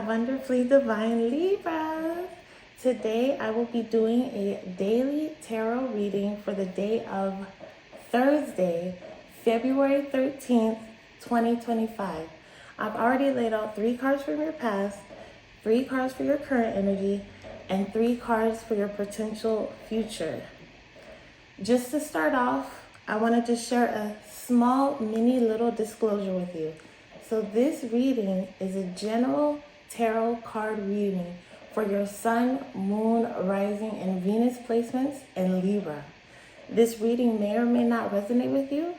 wonderfully divine Libra. Today I will be doing a daily tarot reading for the day of Thursday, February 13th, 2025. I've already laid out 3 cards from your past, 3 cards for your current energy, and 3 cards for your potential future. Just to start off, I wanted to share a small mini little disclosure with you. So this reading is a general tarot card reading for your sun, moon, rising, and Venus placements in Libra. This reading may or may not resonate with you,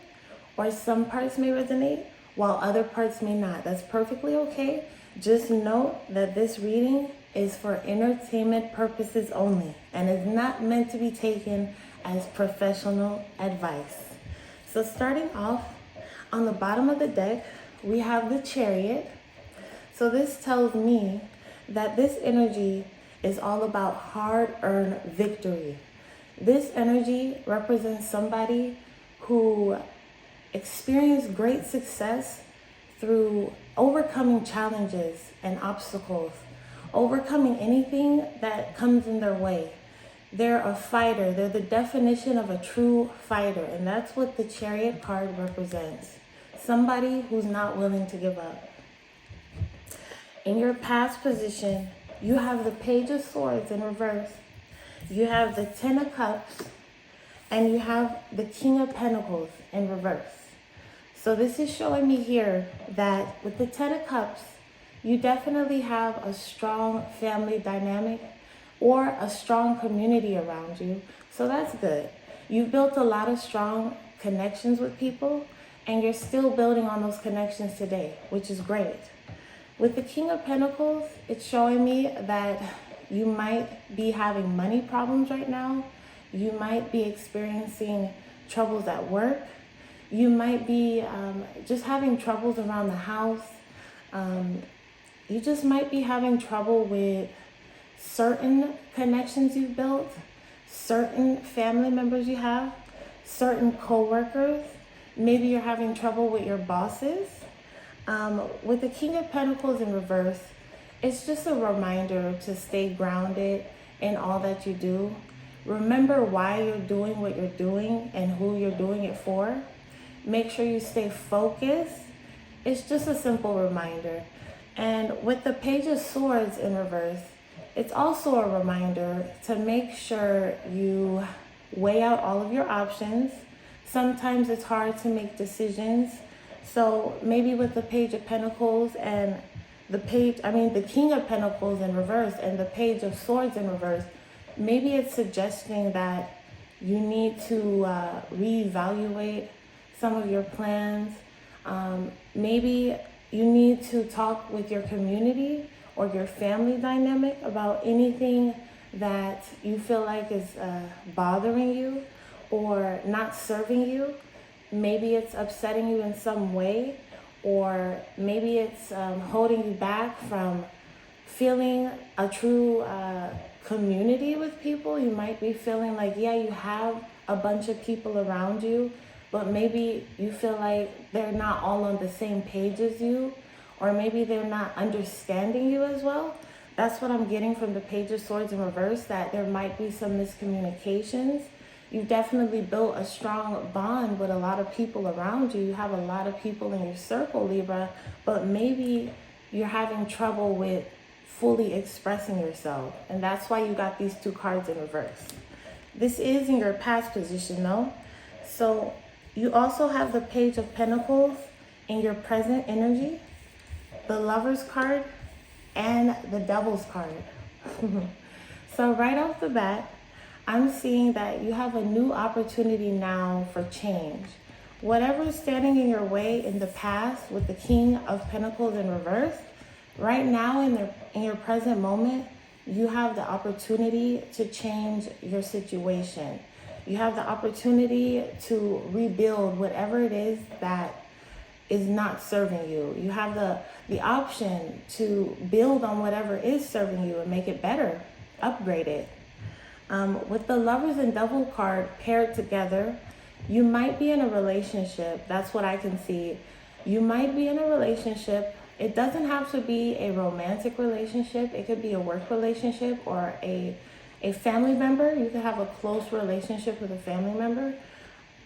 or some parts may resonate while other parts may not. That's perfectly okay. Just note that this reading is for entertainment purposes only and is not meant to be taken as professional advice. So starting off, on the bottom of the deck, we have the Chariot. So this tells me that this energy is all about hard-earned victory. This energy represents somebody who experienced great success through overcoming challenges and obstacles, overcoming anything that comes in their way. They're a fighter. They're the definition of a true fighter, and that's what the Chariot card represents. Somebody who's not willing to give up. In your past position, you have the Page of Swords in reverse. You have the Ten of Cups, and you have the King of Pentacles in reverse. So this is showing me here that with the Ten of Cups, you definitely have a strong family dynamic or a strong community around you. So that's good. You've built a lot of strong connections with people, and you're still building on those connections today, which is great. With the King of Pentacles, it's showing me that you might be having money problems right now. You might be experiencing troubles at work. You might be just having troubles around the house. You just might be having trouble with certain connections you've built, certain family members you have, certain co-workers. Maybe you're having trouble with your bosses. With the King of Pentacles in reverse, it's just a reminder to stay grounded in all that you do. Remember why you're doing what you're doing and who you're doing it for. Make sure you stay focused. It's just a simple reminder. And with the Page of Swords in reverse, it's also a reminder to make sure you weigh out all of your options. Sometimes it's hard to make decisions. So maybe with the Page of Pentacles and the King of Pentacles in reverse and the Page of Swords in reverse, maybe it's suggesting that you need to reevaluate some of your plans. Maybe you need to talk with your community or your family dynamic about anything that you feel like is bothering you or not serving you. Maybe it's upsetting you in some way, or maybe it's holding you back from feeling a true community with people. You might be feeling like, yeah, you have a bunch of people around you, but maybe you feel like they're not all on the same page as you, or maybe they're not understanding you as well. That's what I'm getting from the Page of Swords in reverse, that there might be some miscommunications. You've definitely built a strong bond with a lot of people around you. You have a lot of people in your circle, Libra, but maybe you're having trouble with fully expressing yourself. And that's why you got these 2 cards in reverse. This is in your past position though. So you also have the Page of Pentacles in your present energy, the Lover's card, and the Devil's card. So right off the bat, I'm seeing that you have a new opportunity now for change. Whatever is standing in your way in the past with the King of Pentacles in reverse, right now in your present moment, you have the opportunity to change your situation. You have the opportunity to rebuild whatever it is that is not serving you. You have the option to build on whatever is serving you and make it better, upgrade it. With the Lovers and Devil card paired together, you might be in a relationship. That's what I can see. You might be in a relationship It doesn't have to be a romantic relationship. It could be a work relationship or a family member. You could have a close relationship with a family member.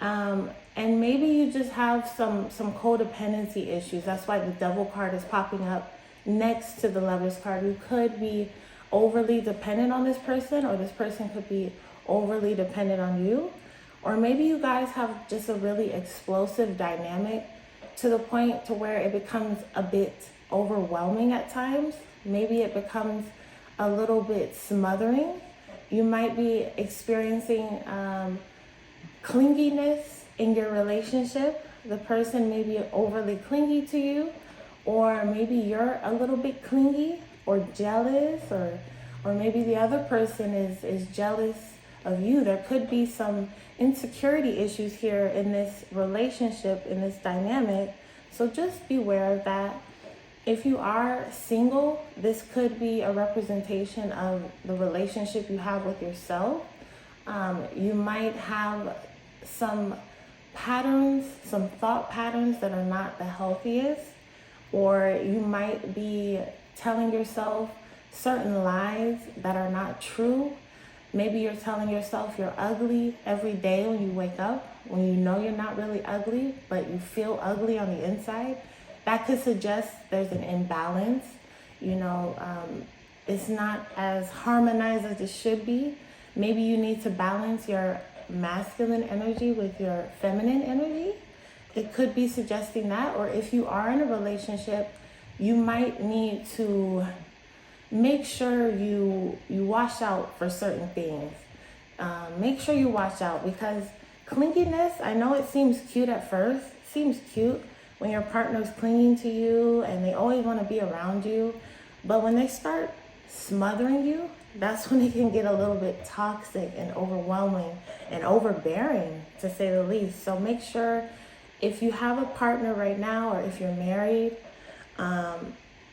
And maybe you just have some codependency issues. That's why the Devil card is popping up next to the Lovers card. You could be overly dependent on this person, or this person could be overly dependent on you. Or maybe you guys have just a really explosive dynamic to the point to where it becomes a bit overwhelming at times. Maybe it becomes a little bit smothering. You might be experiencing clinginess in your relationship. The person may be overly clingy to you, or maybe you're a little bit clingy or jealous, or maybe the other person is jealous of you. There could be some insecurity issues here in this relationship, in this dynamic. So just beware of that. If you are single, this could be a representation of the relationship you have with yourself. You might have some patterns, some thought patterns that are not the healthiest, or you might be telling yourself certain lies that are not true. Maybe you're telling yourself you're ugly every day when you wake up, when you know you're not really ugly, but you feel ugly on the inside. That could suggest there's an imbalance. It's not as harmonized as it should be. Maybe you need to balance your masculine energy with your feminine energy. It could be suggesting that. Or if you are in a relationship, you might need to make sure you watch out for certain things. Make sure you watch out, because clinginess, I know it seems cute at first. It seems cute when your partner's clinging to you and they always want to be around you. But when they start smothering you, that's when it can get a little bit toxic and overwhelming and overbearing, to say the least. So make sure, if you have a partner right now, or if you're married,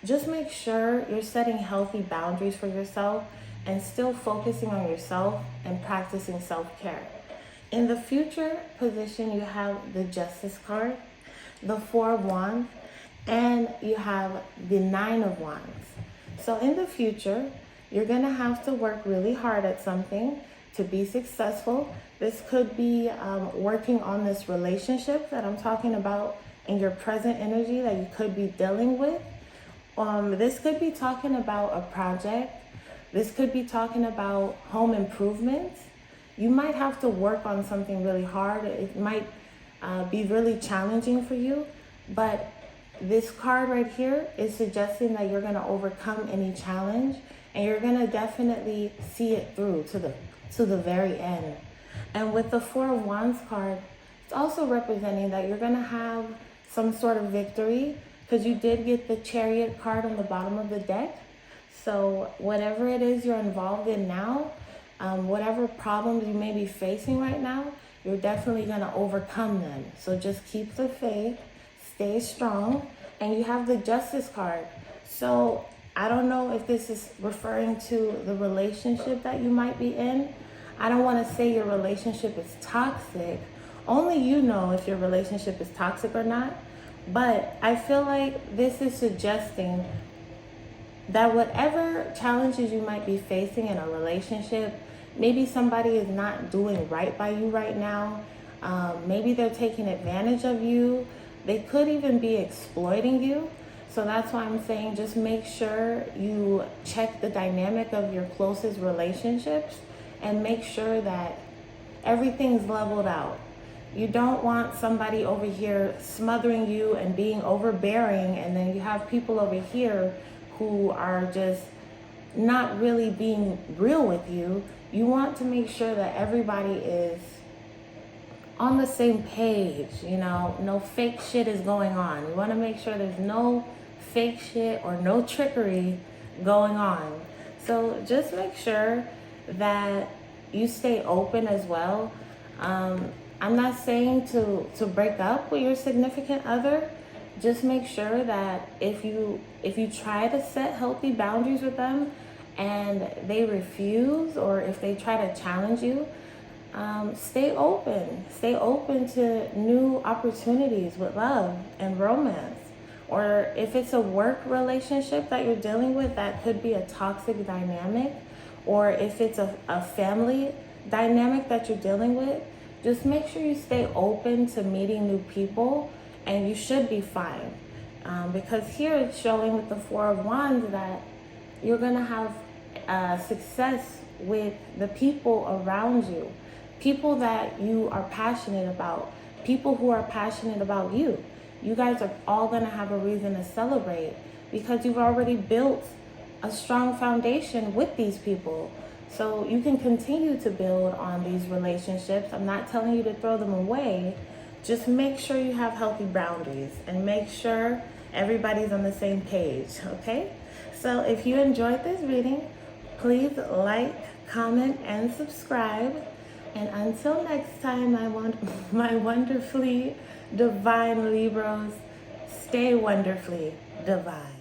just make sure you're setting healthy boundaries for yourself and still focusing on yourself and practicing self-care. In the future position, you have the Justice card, the Four of Wands, and you have the Nine of Wands. So in the future, you're going to have to work really hard at something to be successful. This could be working on this relationship that I'm talking about in your present energy that you could be dealing with. This could be talking about a project. This could be talking about home improvements. You might have to work on something really hard. It might be really challenging for you, but this card right here is suggesting that you're going to overcome any challenge, and you're going to definitely see it through to the very end. And with the Four of Wands card, it's also representing that you're going to have some sort of victory, because you did get the Chariot card on the bottom of the deck. So whatever it is you're involved in now, whatever problems you may be facing right now, you're definitely going to overcome them. So just keep the faith, stay strong. And you have the Justice card. So I don't know if this is referring to the relationship that you might be in. I don't want to say your relationship is toxic. Only you know if your relationship is toxic or not. But I feel like this is suggesting that whatever challenges you might be facing in a relationship, maybe somebody is not doing right by you right now. Maybe they're taking advantage of you. They could even be exploiting you. So that's why I'm saying just make sure you check the dynamic of your closest relationships and make sure that everything's leveled out. You don't want somebody over here smothering you and being overbearing, and then you have people over here who are just not really being real with you. You want to make sure that everybody is on the same page, no fake shit is going on. You want to make sure there's no fake shit or no trickery going on. So just make sure that you stay open as well. I'm not saying to break up with your significant other. Just make sure that if you try to set healthy boundaries with them and they refuse, or if they try to challenge you, stay open. Stay open to new opportunities with love and romance. or if it's a work relationship that you're dealing with, that could be a toxic dynamic, or if it's a family dynamic that you're dealing with, just make sure you stay open to meeting new people, and you should be fine. Because here it's showing with the Four of Wands that you're going to have success with the people around you, people that you are passionate about, people who are passionate about you. You guys are all going to have a reason to celebrate because you've already built a strong foundation with these people. So you can continue to build on these relationships. I'm not telling you to throw them away. Just make sure you have healthy boundaries and make sure everybody's on the same page, okay? So if you enjoyed this reading, please like, comment, and subscribe. And until next time, my wonderfully divine Libras, stay wonderfully divine.